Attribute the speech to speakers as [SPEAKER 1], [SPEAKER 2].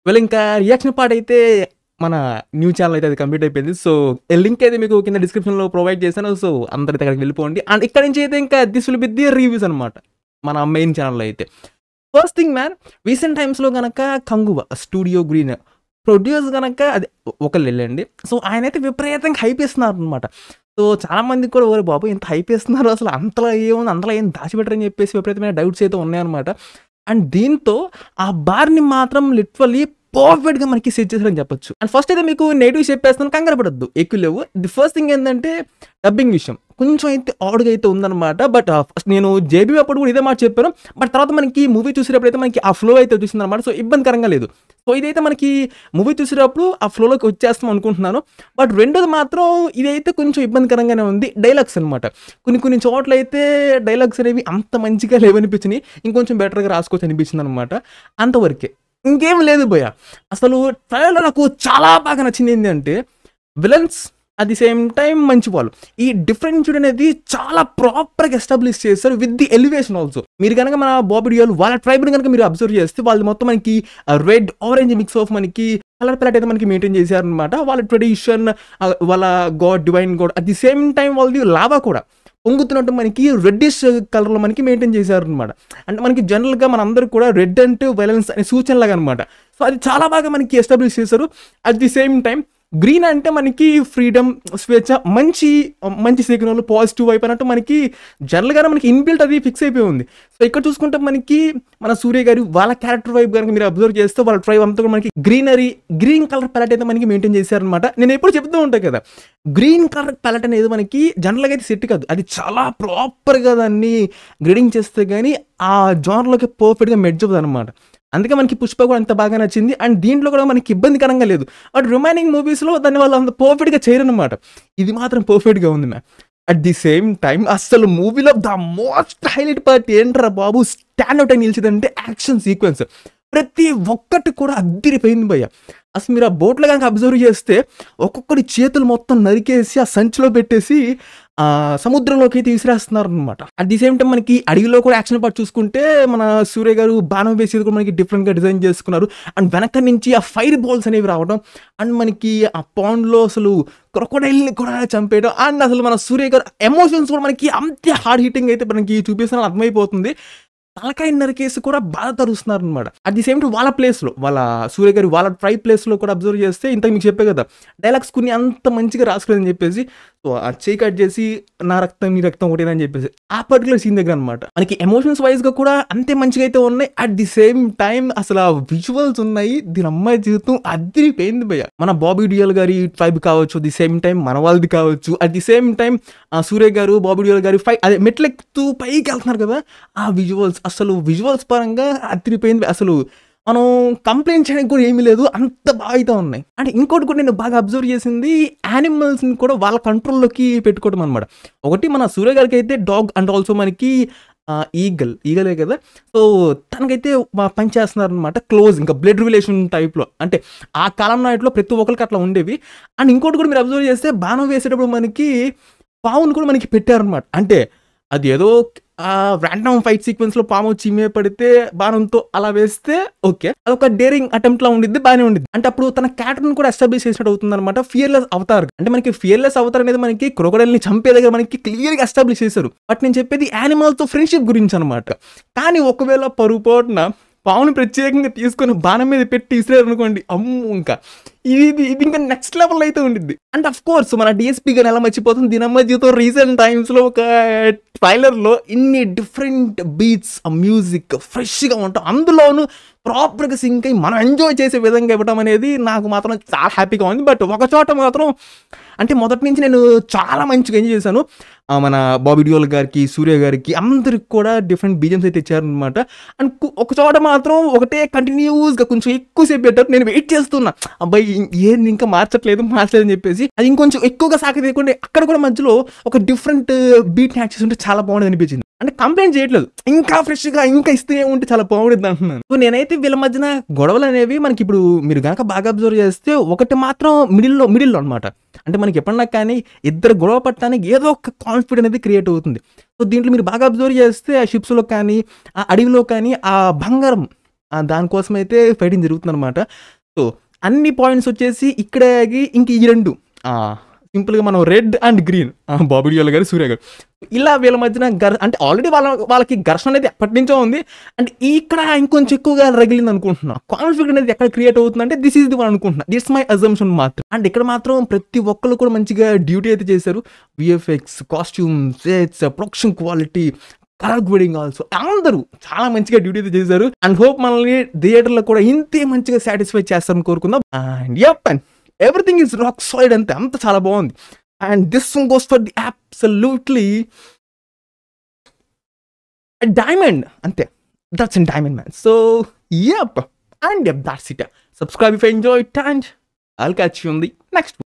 [SPEAKER 1] వీళ్ళు ఇంకా reaction part అయితే మన న్యూ ఛానల్ అయితే అది కంప్లీట్ అయిపోయింది. సో లింక్ అయితే మీకు కింద డిస్క్రిప్షన్లో ప్రొవైడ్ చేశాను. సో అందరైతే అక్కడికి వెళ్ళిపోండి. అండ్ ఇక్కడ నుంచి అయితే ఇంకా this will be the reviews అనమాట మన మెయిన్ ఛానల్లో అయితే. ఫస్ట్ థింగ్ మ్యాన్, రీసెంట్ టైమ్స్లో కనుక కంగువ స్టూడియో గ్రీన్ ప్రొడ్యూస్ కనుక అది ఒకళ్ళు వెళ్ళండి. సో ఆయన అయితే విపరీతంగా హైప్ ఇస్తున్నారు అనమాట. సో చాలామందికి కూడా ఓరే బాబు ఇంత హైప్ ఇస్తున్నారు, అసలు అంతలా ఏముంది, అంతలా ఏం దాచిపెట్టరని చెప్పేసి విపరీతమైన డౌట్స్ అయితే ఉన్నాయన్నమాట. అండ్ దీంతో ఆ బార్ని మాత్రం లిటరల్లీ పర్ఫెక్ట్గా మనకి సెట్ చేశారని చెప్పొచ్చు. అండ్ ఫస్ట్ అయితే మీకు నెగిటివ్ చెప్పేస్తాను, కంగారు పడద్దు, ఎక్కువ లేవు. ది ఫస్ట్ థింగ్ ఏంటంటే డబ్బింగ్ విషయం కొంచెం అయితే ఆడుగా అయితే ఉందన్నమాట. బట్ ఫస్ట్ నేను జేబీ అప్పుడు కూడా ఇదే మాట చెప్పాను. బట్ తర్వాత మనకి మూవీ చూసేటప్పుడు అయితే మనకి ఆ ఫ్లో అయితే వచ్చింది అనమాట. సో ఇబ్బందికరంగా లేదు. సో ఇదైతే మనకి మూవీ చూసేటప్పుడు ఆ ఫ్లోలోకి వచ్చేస్తాం అనుకుంటున్నాను. బట్ రెండోది మాత్రం ఇదైతే కొంచెం ఇబ్బందికరంగానే ఉంది. డైలాగ్స్ అనమాట, కొన్ని చోట్ల అయితే డైలాగ్స్ అనేవి అంత మంచిగా లేవనిపించినాయి, ఇంకొంచెం బెటర్గా రాసుకోవచ్చు అనిపించింది అనమాట. అంతవరకే, ఇంకేం లేదు భయ్య. అసలు ట్రైలర్లో నాకు చాలా బాగా నచ్చింది ఏంటంటే villains at the same time మంచి వాళ్ళు, ఈ డిఫరెన్షియేట్ అనేది చాలా ప్రాపర్గా ఎస్టాబ్లిష్ చేస్తారు విత్ ది ఎలివేషన్ ఆల్సో. మీరు కనుక మన బాబీ డియోల్ వాళ్ళ ట్రైబ్ని కనుక మీరు అబ్జర్వ్ చేస్తే వాళ్ళు మొత్తం మనకి రెడ్ ఆరెంజ్ మిక్స్ ఆఫ్ మనకి కలర్ ప్యాలెట్ అయితే మనకి మెయింటైన్ చేశారనమాట. వాళ్ళ ట్రెడిషన్, వాళ్ళ God, divine God, at the same time వాళ్ళది లావా కూడా పొంగుతున్నట్టు మనకి రెడ్డిష్ కలర్లో మనకి మెయింటైన్ చేశారనమాట. అంటే మనకి జనరల్గా మనందరూ కూడా రెడ్ అంటే వైలెన్స్ అనే సూచనలాగా అనమాట. సో అది చాలా బాగా మనకి ఎస్టాబ్లిష్ చేశారు. At the same time green అంటే మనకి ఫ్రీడమ్, స్వేచ్ఛ, మంచి సిగ్నల్, పాజిటివ్ వైపు అన్నట్టు మనకి జనరల్గానే మనకి ఇన్బిల్ట్ అది ఫిక్స్ అయిపోయి ఉంది. సో ఇక్కడ చూసుకుంటే మనకి మన సూర్య గారు వాళ్ళ క్యారెక్టర్ వైపు కనుక మీరు అబ్జర్వ్ చేస్తే వాళ్ళ ట్రైబ్ అంతా కూడా మనకి గ్రీన్ కలర్ ప్యాలెట్ అయితే మనకి మెయింటైన్ చేశారనమాట. నేను ఎప్పుడు చెప్తూ ఉంటాను కదా, గ్రీన్ కలర్ ప్యాలెట్ అనేది మనకి జనరల్గా అయితే సెట్ కాదు, అది చాలా ప్రాపర్గా దాన్ని గ్రేడింగ్ చేస్తే కానీ ఆ జానర్లోకి పర్ఫెక్ట్గా మెడ్జ్ అవుతుంది అనమాట. అందుకే మనకి పుష్ప కూడా అంత బాగా నచ్చింది. అండ్ దీంట్లో కూడా మనకి ఇబ్బందికరంగా లేదు. బట్ రిమైనింగ్ మూవీస్లో దాన్ని వాళ్ళు అంత పర్ఫెక్ట్గా చేయరనమాట. ఇది మాత్రం పర్ఫెక్ట్గా ఉంది ma'am. At the same time అసలు మూవీలో ద మోస్ట్ హైలైట్ పార్ట్ ఏంట్రా బాబు, స్టాండ్అవుట్ అని నిలిచిందంటే యాక్షన్ సీక్వెన్స్. ప్రతి ఒక్కటి కూడా అద్దిరిపోయింది భయ్య. అసలు మీరు ఆ బోట్లో కనుక అబ్జర్వ్ చేస్తే ఒక్కొక్కటి చేతులు మొత్తం నరికేసి ఆ సంచిలో పెట్టేసి సముద్రంలోకి అయితే విసిరేస్తున్నారు అనమాట. అట్ ది సేమ్ టైం మనకి అడవిలో కూడా యాక్షన్ పార్ట్ చూసుకుంటే మన సూర్య గారు బాణం వేసేది కూడా మనకి డిఫరెంట్గా డిజైన్ చేసుకున్నారు. అండ్ వెనక నుంచి ఆ ఫైర్ బాల్స్ అనేవి రావడం, అండ్ మనకి ఆ పాండ్లో అసలు క్రొకోడైల్ని కూడా చంపేయడం, అండ్ అసలు మన సూర్య గారు ఎమోషన్స్ కూడా మనకి అంతే హార్డ్ హీటింగ్ అయితే మనకి చూపిస్తున్న అర్థమైపోతుంది. తలకాయ నరికేసి కూడా బాధ తరుస్తున్నారు అనమాట. అట్ ది సేమ్ టైం వాళ్ళ ప్లేస్లో, వాళ్ళ సూర్య గారి వాళ్ళ ట్రైబ్ ప్లేస్లో కూడా అబ్జర్వ్ చేస్తే ఇంతకు మీకు చెప్పే కదా డైలాగ్స్ కొన్ని అంత మంచిగా రాసుకోలేదని చెప్పేసి, సో ఆ చేయి కట్ చేసి నా రక్తం నీ రక్తం ఒకటేనని చెప్పేసి ఆ పర్టికులర్ సీన్ దగ్గర అనమాట మనకి ఎమోషన్స్ వైజ్గా కూడా అంతే మంచిగా అయితే ఉన్నాయి. అట్ ది సేమ్ టైం అసలు ఆ విజువల్స్ ఉన్నాయి, దీని అమ్మాయి జీవితం అదిరిపోయింది భయ్య. మన బాబీ డియోల్ గారి ట్రైబ్ కావచ్చు, ది సేమ్ టైం మన వాళ్ళది కావచ్చు, అట్ ది సేమ్ టైం సూర్య గారు బాబీ డియోల్ గారి అదే మెట్లెక్కుతూ పైకి వెళ్తున్నారు కదా, ఆ విజువల్స్ అసలు విజువల్స్ పరంగా అదిరిపోయింది. అసలు మనం కంప్లైంట్ చేయడానికి కూడా ఏమీ లేదు, అంత బాగా అయితే ఉన్నాయి. అంటే ఇంకోటి కూడా నేను బాగా అబ్జర్వ్ చేసింది యానిమల్స్ని కూడా వాళ్ళ కంట్రోల్లోకి పెట్టుకోవడం అనమాట. ఒకటి మన సూర్య గారికి అయితే డాగ్, అండ్ ఆల్సో మనకి ఈగలే కదా, సో తనకైతే పని చేస్తున్నారు అనమాట క్లోజ్, ఇంకా బ్లడ్ రిలేషన్ టైప్లో. అంటే ఆ కాలం నాటిలో ప్రతి ఒక్కరికి అట్లా ఉండేవి. అండ్ ఇంకోటి కూడా మీరు అబ్జర్వ్ చేస్తే బాణం వేసేటప్పుడు మనకి పావును కూడా మనకి పెట్టారనమాట. అంటే అది ఏదో ర్యాండమ్ ఫైట్ సీక్వెన్స్లో పాము చిమ్మే పడితే బాణంతో అలా వేస్తే ఓకే, అదొక డేరింగ్ అటెంప్ట్లా ఉండిద్ది, బాగానే ఉండిద్ది. అంటే అప్పుడు తన క్యారెక్టర్ని కూడా ఎస్టాబ్లిష్ చేసినట్టు అవుతుంది అనమాట. ఫియర్లెస్ అవతార్ అంటే మనకి ఫియర్లెస్ అవతార్ అనేది మనకి క్రొకోడైల్ని చంపే దగ్గర మనకి క్లియర్గా ఎస్టాబ్లిష్ చేశారు. బట్ నేను చెప్పేది యానిమల్తో ఫ్రెండ్షిప్ గురించి అనమాట. కానీ ఒకవేళ పొరపాటున పావుని ప్రత్యేకంగా తీసుకొని బాణం మీద పెట్టి ఇసిరారు అనుకోండి, అమ్ము ఇంకా ఇది ఇంకా నెక్స్ట్ లెవెల్ అయితే ఉండిద్ది. అండ్ అఫ్ కోర్స్ మన డిఎస్పీ గారు ఎలా మర్చిపోతుంది, దినమ్మ జీవితం రీసెంట్ టైమ్స్లో ఒక ట్రైలర్లో ఇన్ని డిఫరెంట్ బీట్స్, మ్యూజిక్ ఫ్రెష్గా ఉంటాం, అందులోనూ ప్రాపర్గా సింక్ అయ్యి మనం ఎంజాయ్ చేసే విధంగా ఇవ్వడం అనేది నాకు మాత్రం చాలా హ్యాపీగా ఉంది. బట్ ఒక చోట మాత్రం అంటే మొదటి నుంచి నేను చాలా మంచిగా ఎంజాయ్ చేశాను. మన బాబీ డియోల్ గారికి, సూర్య గారికి అందరికి కూడా డిఫరెంట్ బీజమ్స్ అయితే ఇచ్చారనమాట. అండ్ ఒక చోట మాత్రం ఒకటే కంటిన్యూస్గా కొంచెం ఎక్కువసేపు పెట్టారు. నేను వెయిట్ చేస్తున్నా, అబ్బాయి ఏంది ఇంకా మార్చలేదని చెప్పేసి అది ఇంకొంచెం ఎక్కువగా సాగతీయకుండా అక్కడ కూడా మధ్యలో ఒక డిఫరెంట్ బీట్ యాడ్ చేసి ఉంటే చాలా బాగుంది అనిపించింది. అంటే కంప్లైంట్ చేయట్లేదు, ఇంకా ఫ్రెష్గా ఇంకా ఇస్తూనే ఉంటే చాలా బాగుంటుంది అంటున్నాను. సో నేనైతే వీళ్ళ మధ్యన గొడవలు అనేవి మనకి ఇప్పుడు మీరు కనుక బాగా అబ్జర్వ్ చేస్తే ఒకటి మాత్రం మిడిల్లో అనమాట. అంటే మనకి ఎప్పుడన్నా కానీ ఇద్దరు గొడవ పట్టడానికి ఏదో ఒక కాన్ఫ్లిక్ట్ అనేది క్రియేట్ అవుతుంది. సో దీంట్లో మీరు బాగా అబ్జర్వ్ చేస్తే ఆ షిప్స్లో కానీ, ఆ అడవిలో కానీ, ఆ బంగారం దానికోసం అయితే ఫైటింగ్ జరుగుతుందన్నమాట. సో అన్ని పాయింట్స్ వచ్చేసి ఇక్కడే ఆగి ఇంక ఈ 2 సింపుల్గా మనం red and green Bobby Deol గారు, సూర్య గారు, ఇలా వీళ్ళ మధ్యన అంటే ఆల్రెడీ వాళ్ళకి ఘర్షణ అనేది ఎప్పటి నుంచో ఉంది. అండ్ ఇక్కడ ఇంకొంచెం ఎక్కువగా రగిలింది అనుకుంటున్నా. కాన్ఫ్లిక్ట్ అనేది ఎక్కడ క్రియేట్ అవుతుందంటే దిస్ ఈజ్ ది వన్ అనుకుంటున్నా. దిట్స్ మై అజంప్షన్ మాత్రం. అండ్ ఇక్కడ మాత్రం ప్రతి ఒక్కరు కూడా మంచిగా డ్యూటీ అయితే చేశారు. VFX, costumes, sets, production quality, colour grading also అందరూ చాలా మంచిగా డ్యూటీ అయితే చేశారు. అండ్ హోప్ మనల్ని థియేటర్లో కూడా ఇంతే మంచిగా సాటిస్ఫై చేస్తారని కోరుకుందాం. And yup and everything is rock solid, అంత చాలా బాగుంది. And this one goes for the absolutely diamond, అంతే. That's in diamond man. So yup and yup, that's it. Subscribe if you enjoyed and I'll catch you on the next one.